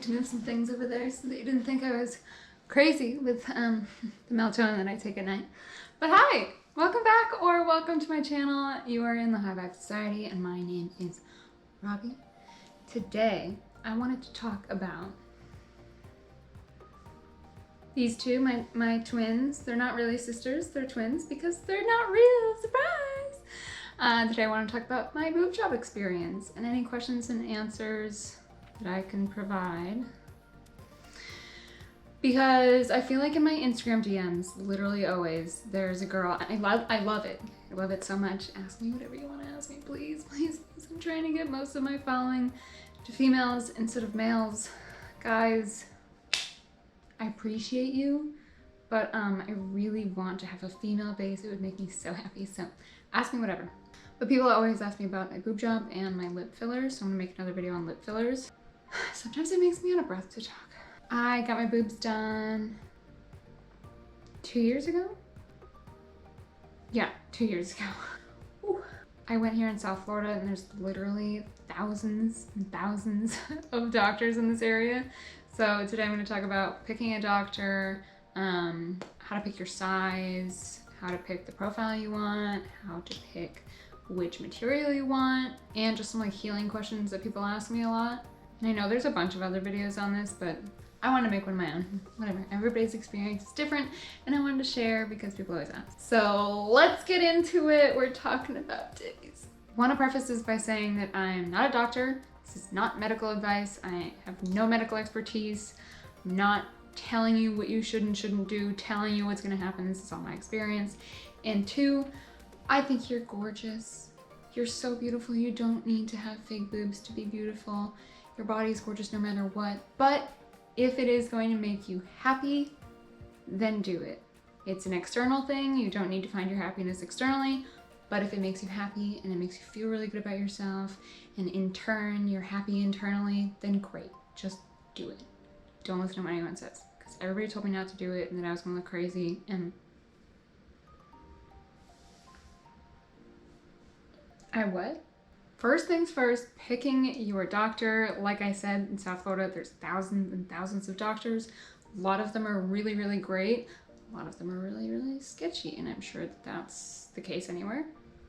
to move some things over there so that you didn't think I was crazy with the melatonin that I take at night. But hi! Welcome back or welcome to my channel. You are in the High Vibe Society and my name is Robbie. Today I wanted to talk about these two, my twins. They're not really sisters, they're twins because they're not real. Surprise! Today I want to talk about my boob job experience and any questions and answers that I can provide. Because I feel like in my Instagram DMs, literally always, there's a girl, and I love it. I love it so much. Ask me whatever you want to ask me, please, please, please. I'm trying to get most of my following to females instead of males. Guys, I appreciate you, but I really want to have a female base. It would make me so happy, so ask me whatever. But people always ask me about my boob job and my lip fillers, so I'm gonna make another video on lip fillers. Sometimes it makes me out of breath to talk. I got my boobs done 2 years ago? Yeah, 2 years ago. Ooh. I went here in South Florida and there's literally thousands and thousands of doctors in this area. So today I'm going to talk about picking a doctor, how to pick your size, how to pick the profile you want, how to pick which material you want, and just some like healing questions that people ask me a lot. And I know there's a bunch of other videos on this, but I want to make one of my own. Whatever, everybody's experience is different, and I wanted to share because people always ask. So let's get into it. We're talking about titties. I want to preface this by saying that I'm not a doctor. This is not medical advice. I have no medical expertise. I'm not telling you what you should and shouldn't do, telling you what's going to happen. This is all my experience. And two, I think you're gorgeous. You're so beautiful. You don't need to have fake boobs to be beautiful. Your body is gorgeous no matter what. But if it is going to make you happy, then do it. It's an external thing. You don't need to find your happiness externally. But if it makes you happy and it makes you feel really good about yourself, and in turn you're happy internally, then great. Just do it. Don't listen to what anyone says. Because everybody told me not to do it and that I was gonna look crazy, and what? First things first, picking your doctor. Like I said, in South Florida, there's thousands and thousands of doctors. A lot of them are really, really great. A lot of them are really, really sketchy, and I'm sure that that's the case anywhere.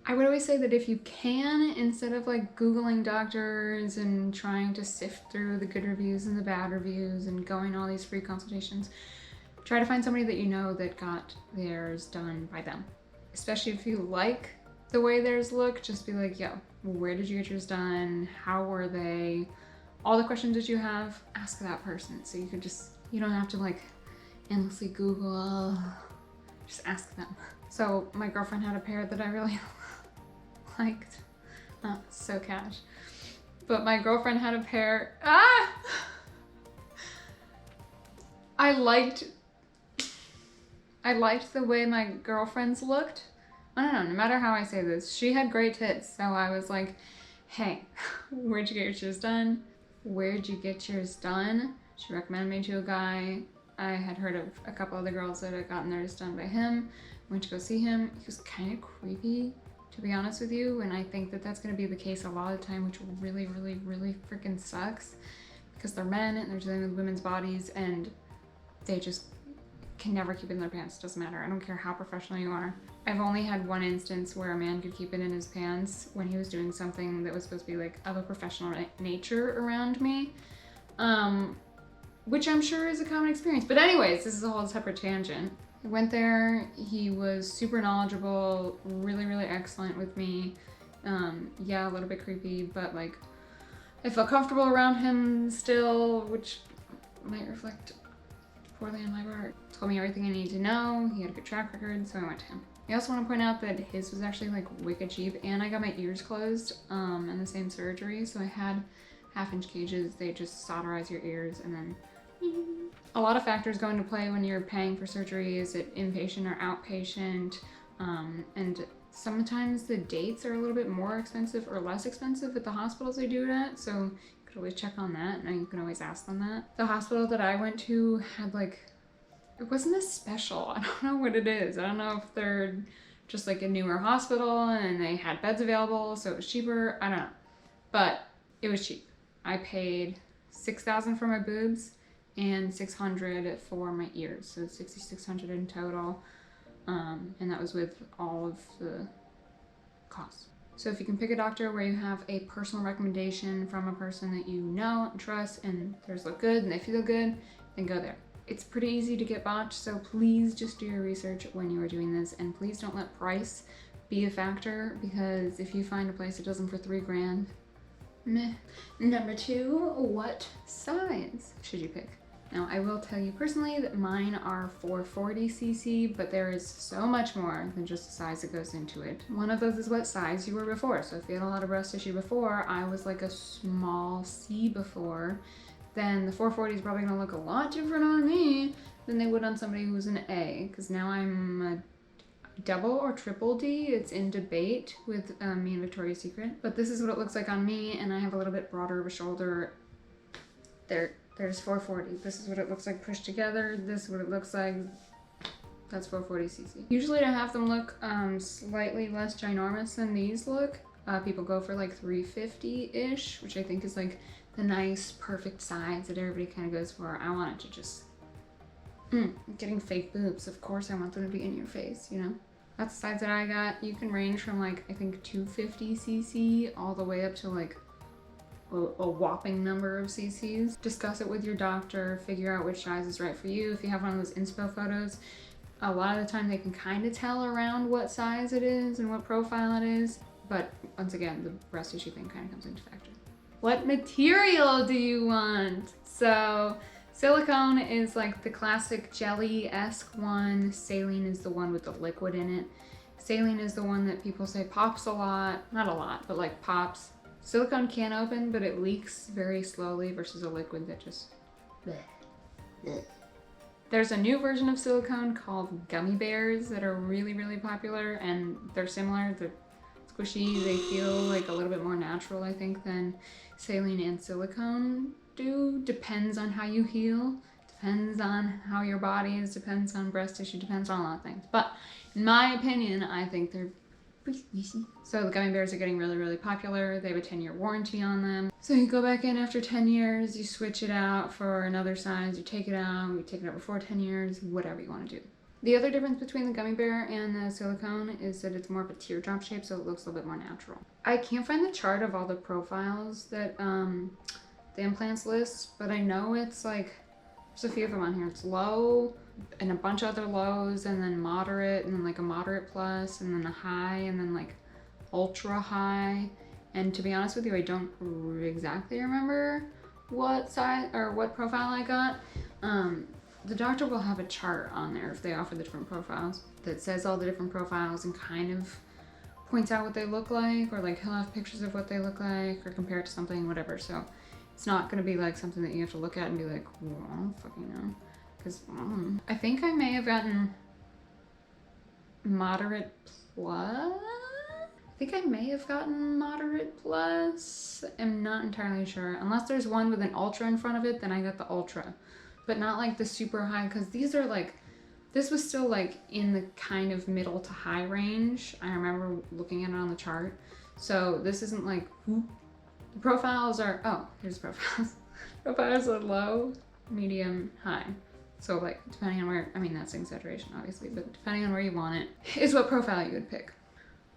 I would always say that if you can, instead of like Googling doctors and trying to sift through the good reviews and the bad reviews and going all these free consultations, try to find somebody that you know that got theirs done by them. Especially if you like the way theirs look, just be like, yo, where did you get yours done? How were they? All the questions that you have, ask that person. So you don't have to like endlessly Google, just ask them. So my girlfriend had a pair that I really liked. So cash. But my girlfriend had a pair, I liked the way my girlfriend's looked. I don't know, no matter how I say this, she had great tits, so I was like, hey, where'd you get yours done? Where'd you get yours done? She recommended me to a guy. I had heard of a couple other girls that had gotten theirs done by him. Went to go see him. He was kind of creepy, to be honest with you, and I think that that's going to be the case a lot of the time, which really, really, really freaking sucks, because they're men and they're dealing with women's bodies, and they just can never keep it in their pants. Doesn't matter. I don't care how professional you are. I've only had one instance where a man could keep it in his pants when he was doing something that was supposed to be like of a professional nature around me, which I'm sure is a common experience. But anyways, this is a whole separate tangent. I went there, he was super knowledgeable, really, really excellent with me. Yeah, a little bit creepy, but like, I felt comfortable around him still, which might reflect poorly on my part. Told me everything I needed to know. He had a good track record, so I went to him. I also want to point out that his was actually like wicked cheap, and I got my ears closed in the same surgery, so I had 1/2-inch cages. They just solderize your ears, and then a lot of factors go into play when you're paying for surgery. Is it inpatient or outpatient? And sometimes the dates are a little bit more expensive or less expensive at the hospitals they do it at, so you could always check on that, and you can always ask them that. The hospital that I went to had like, it wasn't as special. I don't know what it is. I don't know if they're just like a newer hospital and they had beds available, so it was cheaper. I don't know. But it was cheap. I paid 6,000 for my boobs and 600 for my ears. So 6,600 in total. And that was with all of the costs. So if you can pick a doctor where you have a personal recommendation from a person that you know and trust and theirs look good and they feel good, then go there. It's pretty easy to get botched, so please just do your research when you are doing this, and please don't let price be a factor, because if you find a place that does them for $3,000, meh. Number 2, what size should you pick? Now, I will tell you personally that mine are 440cc, but there is so much more than just the size that goes into it. One of those is what size you were before. So if you had a lot of breast tissue before, I was like a small C before, then the 440 is probably gonna look a lot different on me than they would on somebody who was an A, because now I'm a double or triple D. It's in debate with me and Victoria's Secret. But this is what it looks like on me, and I have a little bit broader of a shoulder. There's 440. This is what it looks like pushed together. This is what it looks like. That's 440cc. Usually to have them look slightly less ginormous than these look, people go for like 350-ish, which I think is like the nice, perfect size that everybody kind of goes for. I want it to just, getting fake boobs. Of course I want them to be in your face, you know? That's the size that I got. You can range from like, I think 250cc all the way up to like a whopping number of cc's. Discuss it with your doctor, figure out which size is right for you. If you have one of those inspo photos, a lot of the time they can kind of tell around what size it is and what profile it is. But once again, the breast tissue thing kind of comes into factor. What material do you want? So silicone is like the classic jelly-esque one. Saline is the one with the liquid in it. Saline is the one that people say pops a lot. Not a lot, but like pops. Silicone can open, but it leaks very slowly versus a liquid that just bleh, bleh. There's a new version of silicone called gummy bears that are really, really popular, and they're similar. They're squishy. They feel like a little bit more natural, I think, than saline and silicone do. Depends on how you heal. Depends on how your body is. Depends on breast tissue. Depends on a lot of things. But in my opinion, I think they're pretty squishy. So the gummy bears are getting really, really popular. They have a 10-year warranty on them. So you go back in after 10 years, you switch it out for another size, you take it out, you take it out before 10 years, whatever you want to do. The other difference between the gummy bear and the silicone is that it's more of a teardrop shape, so it looks a little bit more natural. I can't find the chart of all the profiles that the implants list, but I know it's like, there's a few of them on here. It's low, and a bunch of other lows, and then moderate, and then like a moderate plus, and then a high, and then like ultra high. And to be honest with you, I don't exactly remember what size or what profile I got. The doctor will have a chart on there if they offer the different profiles that says all the different profiles and kind of points out what they look like, or like he'll have pictures of what they look like or compare it to something, whatever. So it's not going to be like something that you have to look at and be like, well, I don't fucking know. Because I think I may have gotten moderate plus. I think I may have gotten moderate plus. I'm not entirely sure. Unless there's one with an ultra in front of it, then I got the ultra. But not like the super high, because these are like, this was still like in the kind of middle to high range. I remember looking at it on the chart. So this isn't like, whoop. The profiles are, oh, here's the profiles. Profiles are low, medium, high. So like, depending on where, I mean, that's an exaggeration obviously, but depending on where you want it, is what profile you would pick.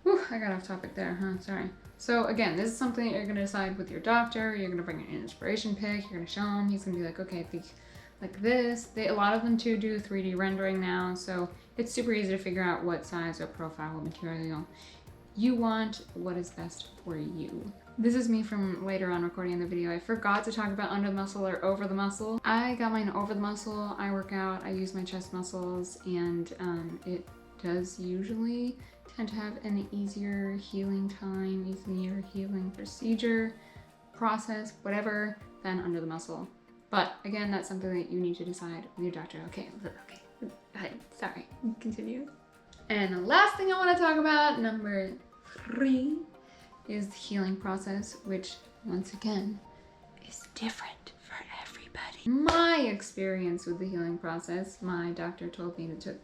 Whew, I got off topic there, huh? Sorry. So again, this is something that you're gonna decide with your doctor. You're gonna bring an inspiration pic. You're gonna show him. He's gonna be like, okay, I think like this. A lot of them too do 3D rendering now, so it's super easy to figure out what size or profile, what material you want, what is best for you. This is me from later on recording the video. I forgot to talk about under the muscle or over the muscle. I got mine over the muscle. I work out, I use my chest muscles, and it does usually tend to have an easier healing time, easier healing procedure, process, whatever, than under the muscle. But again, that's something that you need to decide with your doctor. Okay, sorry, continue. And the last thing I want to talk about, number 3, is the healing process, which once again is different for everybody. My experience with the healing process, my doctor told me to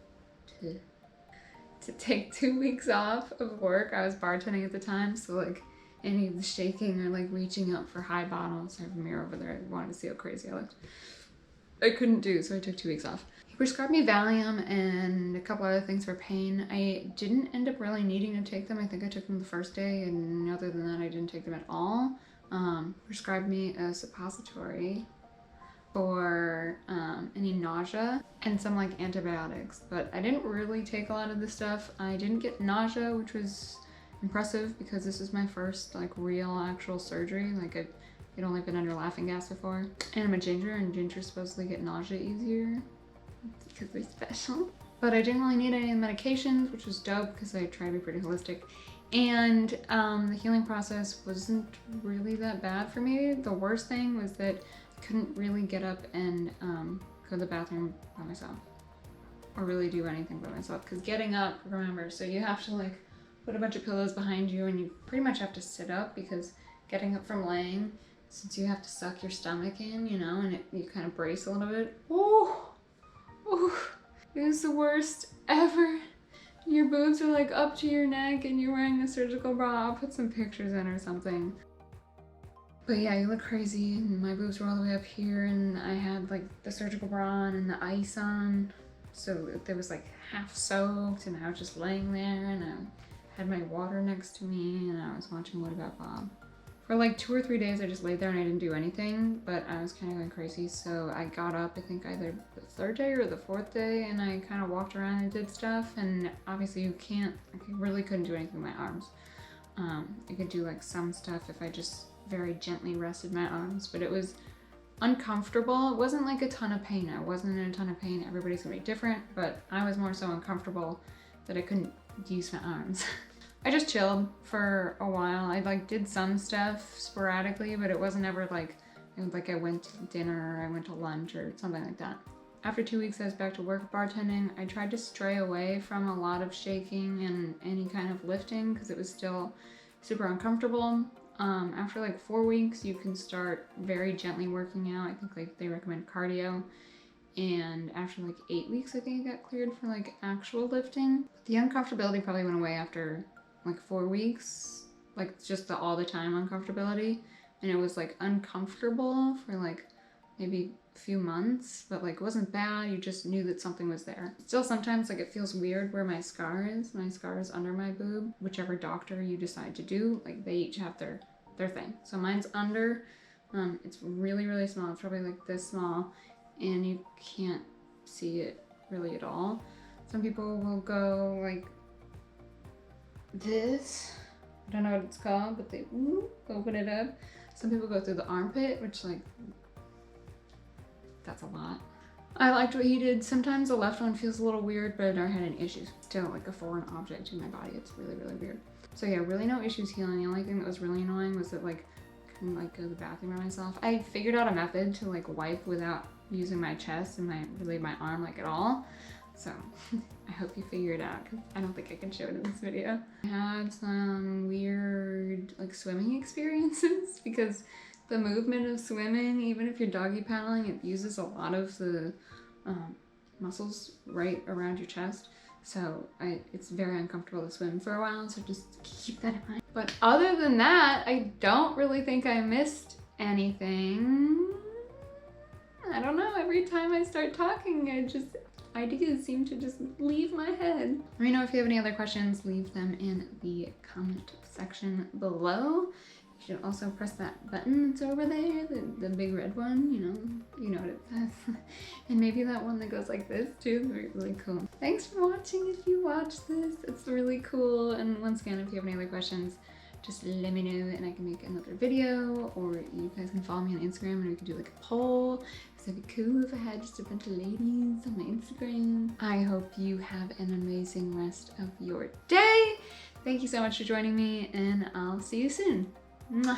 take 2 weeks off of work. I was bartending at the time, so like any of the shaking or like reaching up for high bottles. I have a mirror over there. I wanted to see how crazy I looked. I couldn't do, so I took 2 weeks off. He prescribed me Valium and a couple other things for pain. I didn't end up really needing to take them. I think I took them the first day, and other than that, I didn't take them at all. Prescribed me a suppository for any nausea and some like antibiotics, but I didn't really take a lot of this stuff. I didn't get nausea, which was impressive because this is my first like real actual surgery. Like I'd only been under laughing gas before. And I'm a ginger, and gingers supposedly get nausea easier because they're special. But I didn't really need any medications, which was dope because I try to be pretty holistic. And the healing process wasn't really that bad for me. The worst thing was that I couldn't really get up and go to the bathroom by myself or really do anything by myself. Because getting up, remember, so you have to like put a bunch of pillows behind you, and you pretty much have to sit up because getting up from laying, since you have to suck your stomach in, you know, and you kind of brace a little bit. Oh, it was the worst ever. Your boobs are like up to your neck and you're wearing a surgical bra. I'll put some pictures in or something. But yeah, you look crazy, and my boobs were all the way up here, and I had like the surgical bra on and the ice on. So it was like half soaked, and I was just laying there, and I had my water next to me, and I was watching What About Bob. For like 2 or 3 days, I just laid there and I didn't do anything, but I was kind of going crazy. So I got up, I think either the 3rd day or the 4th day, and I kind of walked around and did stuff. And obviously I really couldn't do anything with my arms. I could do like some stuff if I just very gently rested my arms, but it was uncomfortable. It wasn't like a ton of pain. I wasn't in a ton of pain. Everybody's gonna be different, but I was more so uncomfortable that I couldn't use my arms. I just chilled for a while. I like did some stuff sporadically, but it wasn't ever like I went to dinner or I went to lunch or something like that. After 2 weeks, I was back to work bartending. I tried to stray away from a lot of shaking and any kind of lifting because it was still super uncomfortable. After like 4 weeks, you can start very gently working out. I think like they recommend cardio. And after like 8 weeks, I think I got cleared for like actual lifting. The uncomfortability probably went away after like 4 weeks, like just the all the time uncomfortability. And it was like uncomfortable for like maybe a few months, but like it wasn't bad. You just knew that something was there. Still sometimes like it feels weird where my scar is. My scar is under my boob. Whichever doctor you decide to do, like they each have their thing. So mine's under, it's really, really small. It's probably like this small, and you can't see it really at all. Some people will go like this. I don't know what it's called, but they open it up. Some people go through the armpit, which like, that's a lot. I liked what he did. Sometimes the left one feels a little weird, but I never had any issues. Still like a foreign object in my body. It's really, really weird. So yeah, really no issues healing. The only thing that was really annoying was that like, I couldn't like go to the bathroom by myself. I figured out a method to like wipe without using my chest and my arm like at all. So I hope you figure it out because I don't think I can show it in this video. I had some weird like swimming experiences because the movement of swimming, even if you're doggy paddling, it uses a lot of the muscles right around your chest. So it's very uncomfortable to swim for a while, so just keep that in mind. But other than that, I don't really think I missed anything. I don't know, every time I start talking, ideas seem to just leave my head. Let me know if you have any other questions, leave them in the comment section below. You should also press that button that's over there, the big red one, you know what it says. And maybe that one that goes like this too, really, really cool. Thanks for watching if you watched this, it's really cool. And once again, if you have any other questions, just let me know and I can make another video, or you guys can follow me on Instagram and we can do like a poll. It'd be cool if I had just a bunch of ladies on my Instagram. I hope you have an amazing rest of your day. Thank you so much for joining me, and I'll see you soon. Mwah.